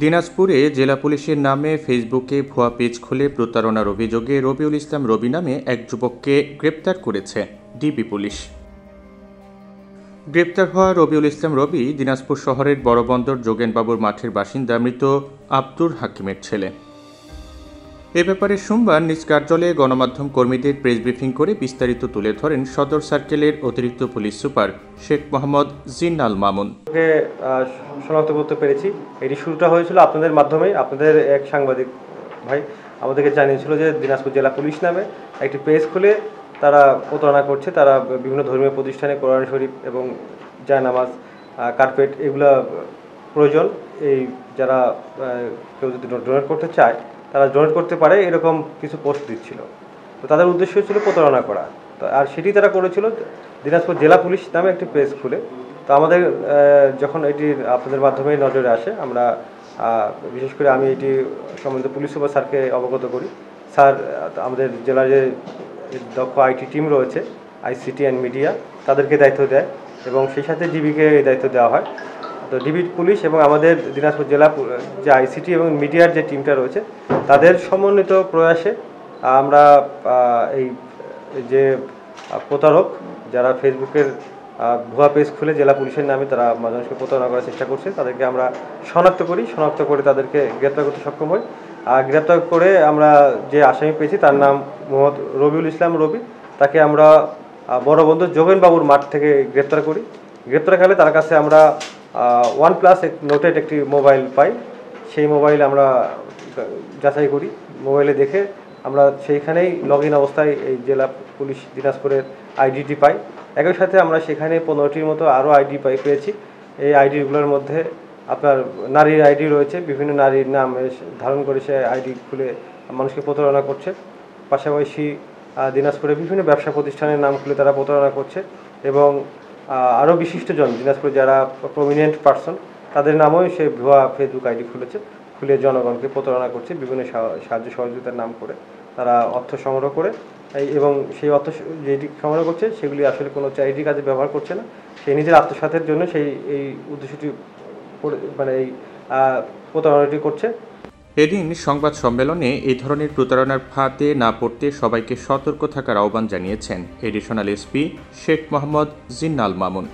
দিনাজপুরে জেলা পুলিশের নামে ফেসবুকে ভুয়া পেজ খুলে প্রতারণার অভিযোগে রবিউল ইসলাম রবি নামে এক যুবককে গ্রেপ্তার করেছে ডিবি পুলিশ। গ্রেপ্তার হওয়া রবিউল ইসলাম রবি দিনাজপুর শহরের বড়বন্দর যোগেনবাবুর মাঠের বাসিন্দা মৃত আব্দুর হাকিমের ছেলে। এ ব্যাপারে সোমবার নিজ কার্যালয়ে গণমাধ্যম কর্মীদের প্রেস ব্রিফিং করে বিস্তারিত তুলে ধরেন সদর সার্কেলের অতিরিক্ত পুলিশ সুপার শেখ মোহাম্মদ জিন্নাল মামুন। শনাক্ত করতে পেরেছি, এটি শুরুটা হয়েছিল আপনাদের মাধ্যমে। আপনাদের এক সাংবাদিক ভাই আমাদেরকে জানিয়েছিল যে দিনাজপুর জেলা পুলিশ নামে একটি পেজ খুলে তারা প্রতারণা করছে। তারা বিভিন্ন ধর্মীয় প্রতিষ্ঠানে কোরআন শরীফ এবং জায়নামাজ, কার্পেট এগুলো প্রয়োজন, এই যারা কেউ যদি ডোনেট করতে চায় তারা ডোনেট করতে পারে, এরকম কিছু পোস্ট দিচ্ছিল। তো তাদের উদ্দেশ্য ছিল প্রতারণা করা। তো আর সেটি তারা করেছিল দিনাজপুর জেলা পুলিশ নামে একটি পেজ খুলে। তো আমাদের যখন এটি আপনাদের মাধ্যমে নজরে আসে, আমরা বিশেষ করে আমি এটি সম্বন্ধে পুলিশ সুপার স্যারকে অবগত করি। স্যার আমাদের জেলার যে দক্ষ আইটি টিম রয়েছে, আইসিটি অ্যান্ড মিডিয়া, তাদেরকে দায়িত্ব দেয় এবং সেই সাথে ডিবিকে এই দায়িত্ব দেওয়া হয়। তো ডিবি পুলিশ এবং আমাদের দিনাজপুর জেলা যে আইসিটি এবং মিডিয়ার যে টিমটা রয়েছে তাদের সমন্বিত প্রয়াসে আমরা এই যে প্রতারক যারা ফেসবুকের ভুয়া পেজ খুলে জেলা পুলিশের নামে তারা মানুষকে প্রতারণা করার চেষ্টা করছে, তাদেরকে আমরা শনাক্ত করে তাদেরকে গ্রেপ্তার করতে সক্ষম হই। আর গ্রেপ্তার করে আমরা যে আসামি পেয়েছি তার নাম মোহাম্মদ রবিউল ইসলাম রবি। তাকে আমরা বড়বন্দর যোগেনবাবুর মাঠ থেকে গ্রেপ্তার করি। গ্রেপ্তারকালে তার কাছে আমরা OnePlus নোটেড একটি মোবাইল পাই। সেই মোবাইল আমরা যাচাই করি, মোবাইলে দেখে আমরা সেইখানেই লগ ইন অবস্থায় এই জেলা পুলিশ দিনাজপুরের আইডিটি পাই। একই সাথে আমরা সেখানে 15টির মতো আরও আইডি পেয়েছি। এই আইডিগুলোর মধ্যে আপনার নারীর আইডি রয়েছে, বিভিন্ন নারীর নাম ধারণ করে সে আইডি খুলে মানুষকে প্রতারণা করছে। পাশাপাশি দিনাজপুরে বিভিন্ন ব্যবসা প্রতিষ্ঠানের নাম খুলে তারা প্রতারণা করছে এবং আরও বিশিষ্টজন দিনাজপুরে যারা প্রমিনেন্ট পার্সন তাদের নামেও সে ভুয়া ফেসবুক আইডি খুলে জনগণকে প্রতারণা করছে। বিভিন্ন সাহায্য সহযোগিতার নাম করে তারা অর্থ সংগ্রহ করে এবং সেই অর্থ যেটি সংগ্রহ করছে সেগুলি আসলে কোনো চ্যারিটি কাজে ব্যবহার করছে না, সে নিজের আত্মসাতের জন্য এই উদ্দেশ্যটি এই প্রতারণাটি করছে। এদিন সংবাদ সম্মেলনে এই ধরনের প্রতারণার ফাঁদে না পড়তে সবাইকে সতর্ক থাকার আহ্বান জানিয়েছেন এডিশনাল এসপি শেখ মোহাম্মদ জিন্নাল মামুন।